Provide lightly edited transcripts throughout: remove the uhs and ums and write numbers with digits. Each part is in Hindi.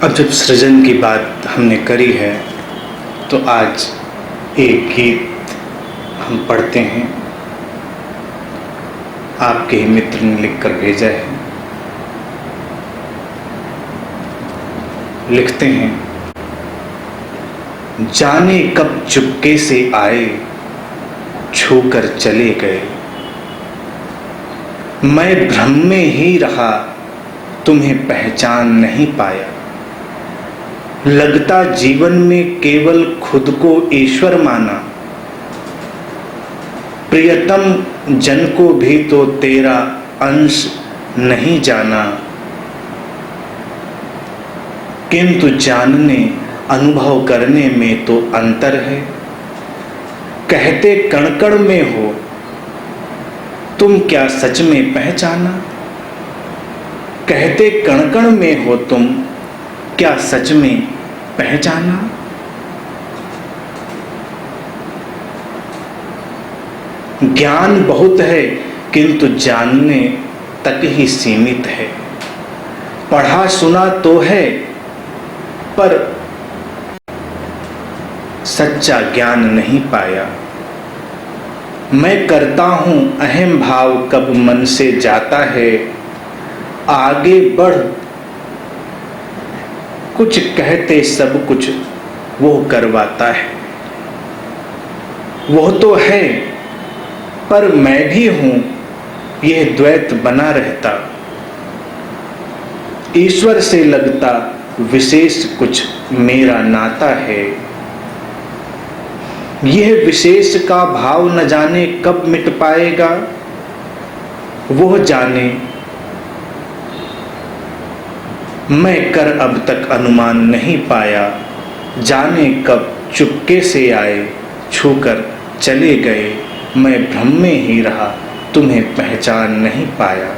अब जब सृजन की बात हमने करी है तो आज एक गीत हम पढ़ते हैं। आपके ही मित्र ने लिखकर भेजा है। लिखते हैं, जाने कब चुपके से आए, छूकर चले गए। मैं भ्रम में ही रहा, तुम्हें पहचान नहीं पाया। लगता जीवन में केवल खुद को ईश्वर माना। प्रियतम जन को भी तो तेरा अंश नहीं जाना। किंतु जानने अनुभव करने में तो अंतर है। कहते कण कण में हो, तुम क्या सच में पहचाना। कहते कण कण में हो तुम, क्या सच में पहचाना। ज्ञान बहुत है किंतु जानने तक ही सीमित है। पढ़ा सुना तो है पर सच्चा ज्ञान नहीं पाया। मैं करता हूं अहम भाव कब मन से जाता है। आगे बढ़ कुछ कहते सब कुछ वो करवाता है। वो तो है पर मैं भी हूं, यह द्वैत बना रहता। ईश्वर से लगता विशेष कुछ मेरा नाता है। यह विशेष का भाव न जाने कब मिट पाएगा। वो जाने मैं कर अब तक अनुमान नहीं पाया। जाने कब चुपके से आए, छूकर चले गए। मैं भ्रम में ही रहा, तुम्हें पहचान नहीं पाया।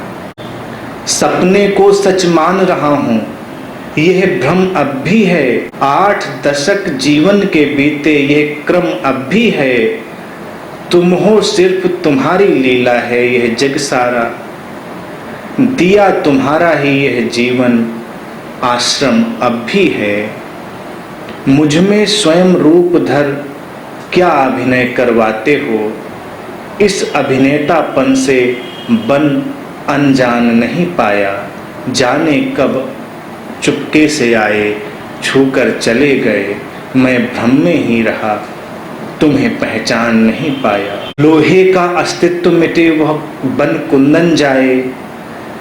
सपने को सच मान रहा हूं, यह भ्रम अब भी है। 8 दशक जीवन के बीते यह क्रम अब भी है। तुम हो सिर्फ तुम्हारी लीला है यह जग सारा। दिया तुम्हारा ही यह जीवन आश्रम अब भी है। मुझ में स्वयं रूप धर क्या अभिनय करवाते हो। इस अभिनेतापन से बन अनजान नहीं पाया। जाने कब चुपके से आए, छूकर चले गए। मैं भ्रम में ही रहा, तुम्हें पहचान नहीं पाया। लोहे का अस्तित्व मिटे वह बन कुंदन जाए।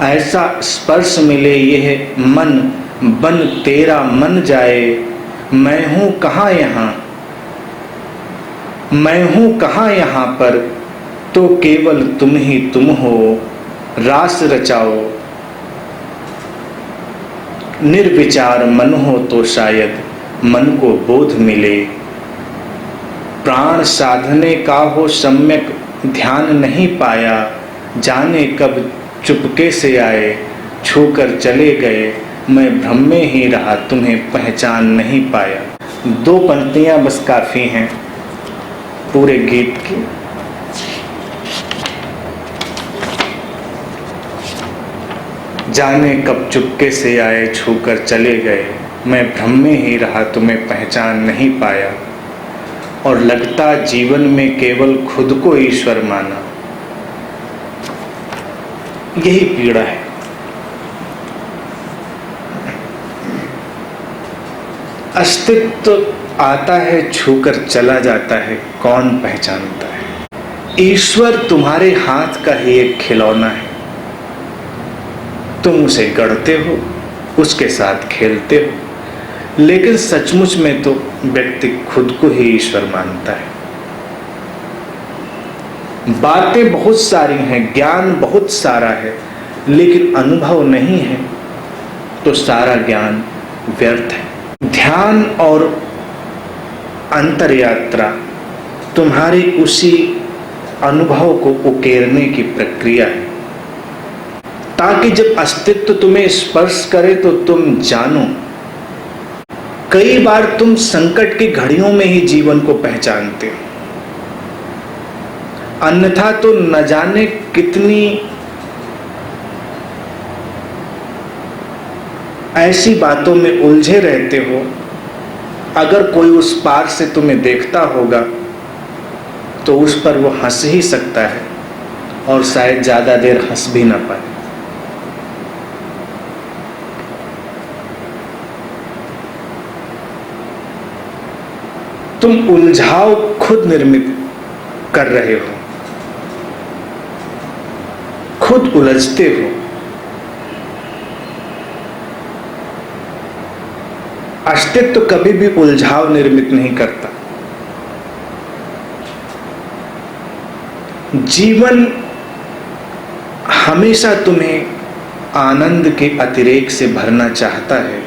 ऐसा स्पर्श मिले यह मन बन तेरा मन जाए। मैं हूं कहाँ यहाँ, मैं हूं कहाँ यहाँ पर, तो केवल तुम ही तुम हो। रास रचाओ निर्विचार मन हो तो शायद मन को बोध मिले। प्राण साधने का हो सम्यक ध्यान नहीं पाया। जाने कब चुपके से आए, छूकर चले गए। मैं भ्रम में ही रहा, तुम्हें पहचान नहीं पाया। 2 पंक्तियां बस काफी हैं पूरे गीत की। जाने कब चुपके से आए, छूकर चले गए। मैं भ्रम में ही रहा, तुम्हें पहचान नहीं पाया। और लगता जीवन में केवल खुद को ईश्वर माना। यही पीड़ा है। अस्तित्व आता है, छूकर चला जाता है, कौन पहचानता है। ईश्वर तुम्हारे हाथ का ही एक खिलौना है। तुम उसे गढ़ते हो, उसके साथ खेलते हो, लेकिन सचमुच में तो व्यक्ति खुद को ही ईश्वर मानता है। बातें बहुत सारी हैं, ज्ञान बहुत सारा है, लेकिन अनुभव नहीं है तो सारा ज्ञान व्यर्थ है। ध्यान और अंतर यात्रा तुम्हारी उसी अनुभव को उकेरने की प्रक्रिया है, ताकि जब अस्तित्व तुम्हें स्पर्श करे तो तुम जानो। कई बार तुम संकट की घड़ियों में ही जीवन को पहचानते हो, अन्यथा तो न जाने कितनी ऐसी बातों में उलझे रहते हो, अगर कोई उस पार से तुम्हें देखता होगा तो उस पर वो हंस ही सकता है और शायद ज़्यादा देर हंस भी ना पाए। तुम उलझाव खुद निर्मित कर रहे हो, खुद उलझते हो। अस्तित्व कभी भी उलझाव निर्मित नहीं करता। जीवन हमेशा तुम्हें आनंद के अतिरेक से भरना चाहता है,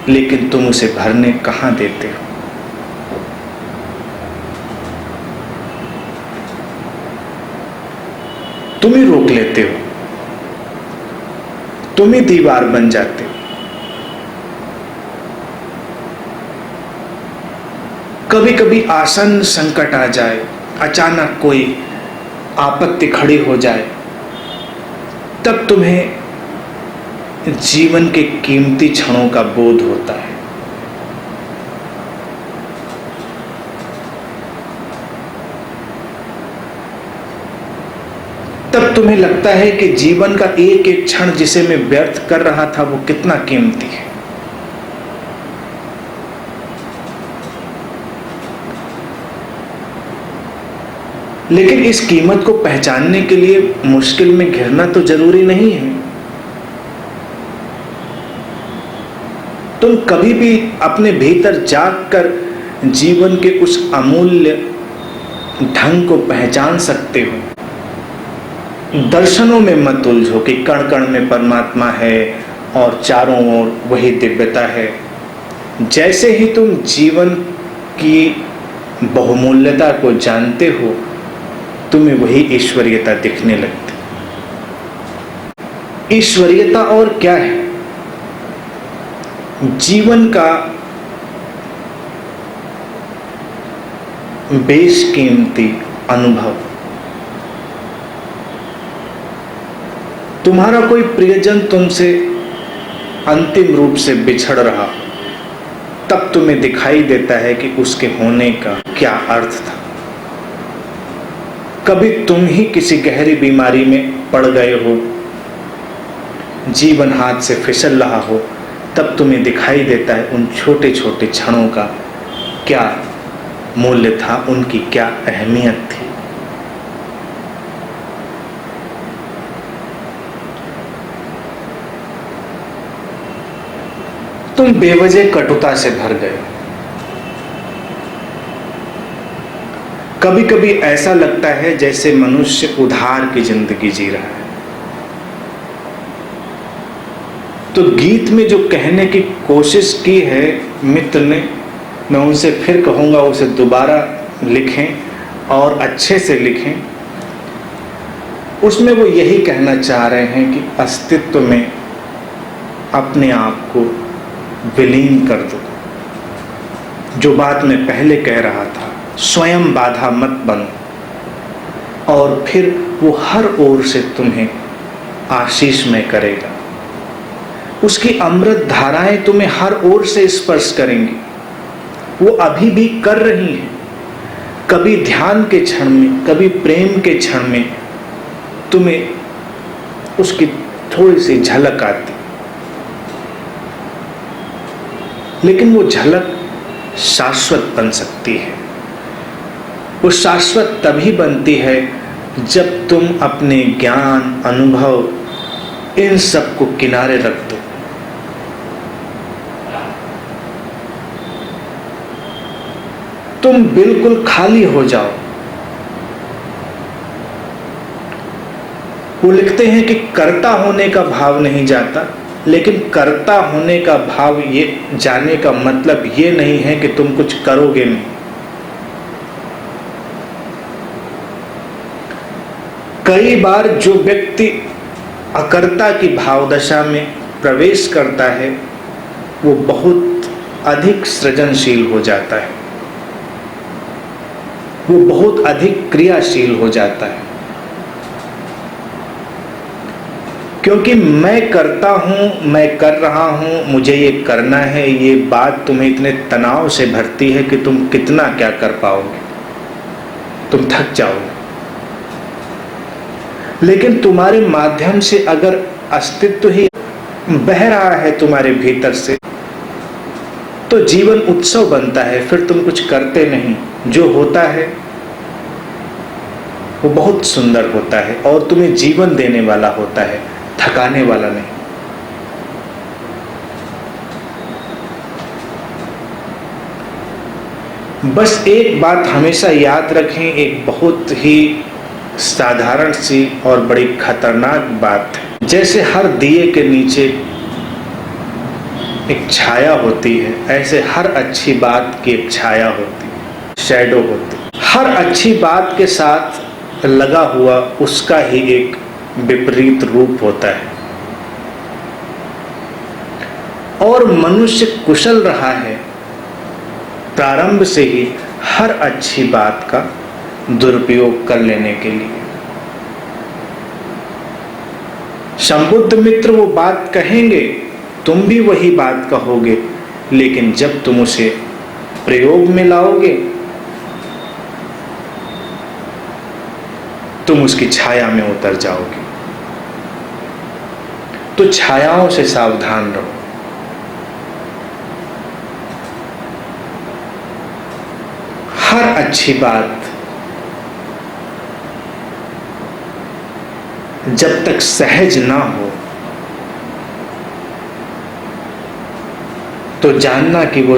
लेकिन तुम उसे भरने कहाँ देते हो। तुम ही रोक लेते हो, तुम ही दीवार बन जाते हो। कभी कभी आसन्न संकट आ जाए, अचानक कोई आपत्ति खड़ी हो जाए, तब तुम्हें जीवन के कीमती क्षणों का बोध होता है। तब तुम्हें लगता है कि जीवन का एक एक क्षण जिसे मैं व्यर्थ कर रहा था वो कितना कीमती है। लेकिन इस कीमत को पहचानने के लिए मुश्किल में घिरना तो जरूरी नहीं है। तुम कभी भी अपने भीतर जागकर जीवन के उस अमूल्य ढंग को पहचान सकते हो। दर्शनों में मत उलझो कि कण कण में परमात्मा है और चारों ओर वही दिव्यता है। जैसे ही तुम जीवन की बहुमूल्यता को जानते हो, तुम्हें वही ईश्वरीयता दिखने लगती। ईश्वरीयता और क्या है? जीवन का बेशकीमती अनुभव। तुम्हारा कोई प्रियजन तुमसे अंतिम रूप से बिछड़ रहा, तब तुम्हें दिखाई देता है कि उसके होने का क्या अर्थ था। कभी तुम ही किसी गहरी बीमारी में पड़ गए हो, जीवन हाथ से फिसल रहा हो, तब तुम्हें दिखाई देता है उन छोटे छोटे क्षणों का क्या मूल्य था, उनकी क्या अहमियत थी। तुम बेवजह कटुता से भर गए। कभी कभी ऐसा लगता है जैसे मनुष्य उधार की जिंदगी जी रहा है। तो गीत में जो कहने की कोशिश की है मित्र ने, मैं उनसे फिर कहूँगा उसे दोबारा लिखें और अच्छे से लिखें। उसमें वो यही कहना चाह रहे हैं कि अस्तित्व में अपने आप को विलीन कर दो। जो बात मैं पहले कह रहा था, स्वयं बाधा मत बनो और फिर वो हर ओर से तुम्हें आशीषमय करेगा। उसकी अमृत धाराएं तुम्हें हर ओर से स्पर्श करेंगी। वो अभी भी कर रही हैं। कभी ध्यान के क्षण में, कभी प्रेम के क्षण में तुम्हें उसकी थोड़ी सी झलक आती, लेकिन वो झलक शाश्वत बन सकती है। वो शाश्वत तभी बनती है जब तुम अपने ज्ञान, अनुभव, इन सब को किनारे रख दो। तुम बिल्कुल खाली हो जाओ। वो लिखते हैं कि कर्ता होने का भाव नहीं जाता, लेकिन कर्ता होने का भाव ये जाने का मतलब ये नहीं है कि तुम कुछ करोगे नहीं। कई बार जो व्यक्ति अकर्ता की भावदशा में प्रवेश करता है वो बहुत अधिक सृजनशील हो जाता है, वो बहुत अधिक क्रियाशील हो जाता है, क्योंकि मैं करता हूँ, मैं कर रहा हूँ, मुझे ये करना है, ये बात तुम्हें इतने तनाव से भरती है कि तुम कितना क्या कर पाओगे, तुम थक जाओगे। लेकिन तुम्हारे माध्यम से अगर अस्तित्व ही बह रहा है तुम्हारे भीतर से, तो जीवन उत्सव बनता है। फिर तुम कुछ करते नहीं, जो होता है वो बहुत सुंदर होता है और तुम्हें जीवन देने वाला होता है, थकाने वाला नहीं। बस एक बात हमेशा याद रखें, एक बहुत ही साधारण सी और बड़ी खतरनाक बात है। जैसे हर दिए के नीचे एक छाया होती है, ऐसे हर अच्छी बात की एक छाया होती है, शैडो होती है। हर अच्छी बात के साथ लगा हुआ उसका ही एक विपरीत रूप होता है। और मनुष्य कुशल रहा है प्रारंभ से ही हर अच्छी बात का दुरुपयोग कर लेने के लिए। संबुद्ध मित्र वो बात कहेंगे, तुम भी वही बात कहोगे, लेकिन जब तुम उसे प्रयोग में लाओगे तुम उसकी छाया में उतर जाओगे। तो छायाओं से सावधान रहो। हर अच्छी बात जब तक सहज ना हो तो जानना कि वो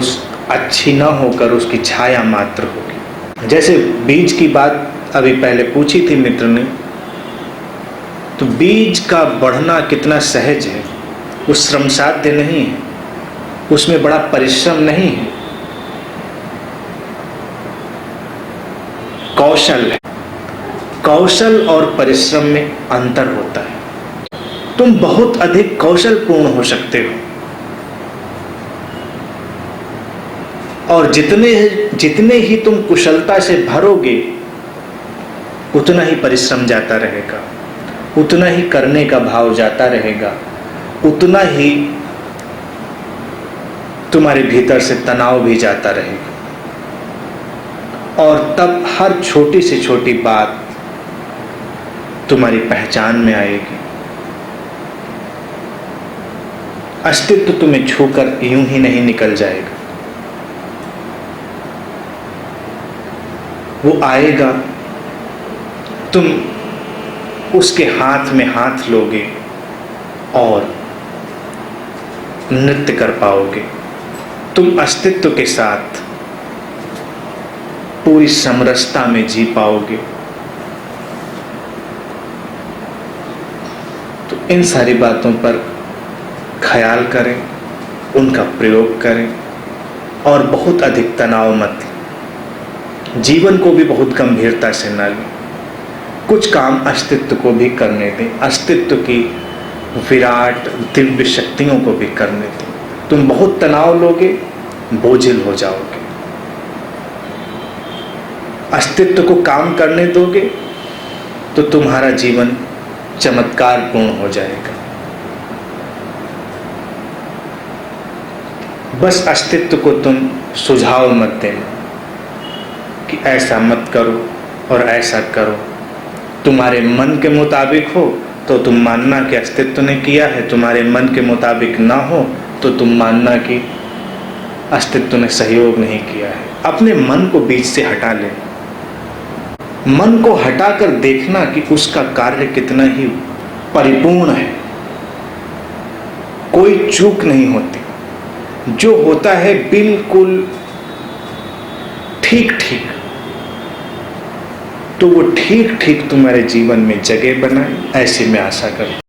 अच्छी ना होकर उसकी छाया मात्र होगी। जैसे बीज की बात अभी पहले पूछी थी मित्र ने, तो बीज का बढ़ना कितना सहज है, वो श्रम साध्य नहीं है, उसमें बड़ा परिश्रम नहीं है, कौशल है। कौशल और परिश्रम में अंतर होता है। तुम बहुत अधिक कौशलपूर्ण हो सकते हो और जितने ही तुम कुशलता से भरोगे उतना ही परिश्रम जाता रहेगा, उतना ही करने का भाव जाता रहेगा, उतना ही तुम्हारे भीतर से तनाव भी जाता रहेगा। और तब हर छोटी से छोटी बात तुम्हारी पहचान में आएगी। अस्तित्व तुम्हें छूकर यूं ही नहीं निकल जाएगा, वो आएगा, तुम उसके हाथ में हाथ लोगे और नृत्य कर पाओगे। तुम अस्तित्व के साथ पूरी समरसता में जी पाओगे। तो इन सारी बातों पर ख्याल करें, उनका प्रयोग करें और बहुत अधिक तनाव मत लें। जीवन को भी बहुत गंभीरता से न लें। कुछ काम अस्तित्व को भी करने दें, अस्तित्व की विराट दिव्य शक्तियों को भी करने दें। तुम बहुत तनाव लोगे, बोझिल हो जाओगे। अस्तित्व को काम करने दोगे तो तुम्हारा जीवन चमत्कारपूर्ण हो जाएगा। बस अस्तित्व को तुम सुझाव मत देना कि ऐसा मत करो और ऐसा करो। तुम्हारे मन के मुताबिक हो तो तुम मानना कि अस्तित्व ने किया है, तुम्हारे मन के मुताबिक ना हो तो तुम मानना कि अस्तित्व ने सहयोग नहीं किया है। अपने मन को बीच से हटा ले, मन को हटाकर देखना कि उसका कार्य कितना ही परिपूर्ण है। कोई चूक नहीं होती, जो होता है बिल्कुल ठीक ठीक। तो वो ठीक ठीक तुम्हारे जीवन में जगह बनाए, ऐसी मैं आशा करता हूं।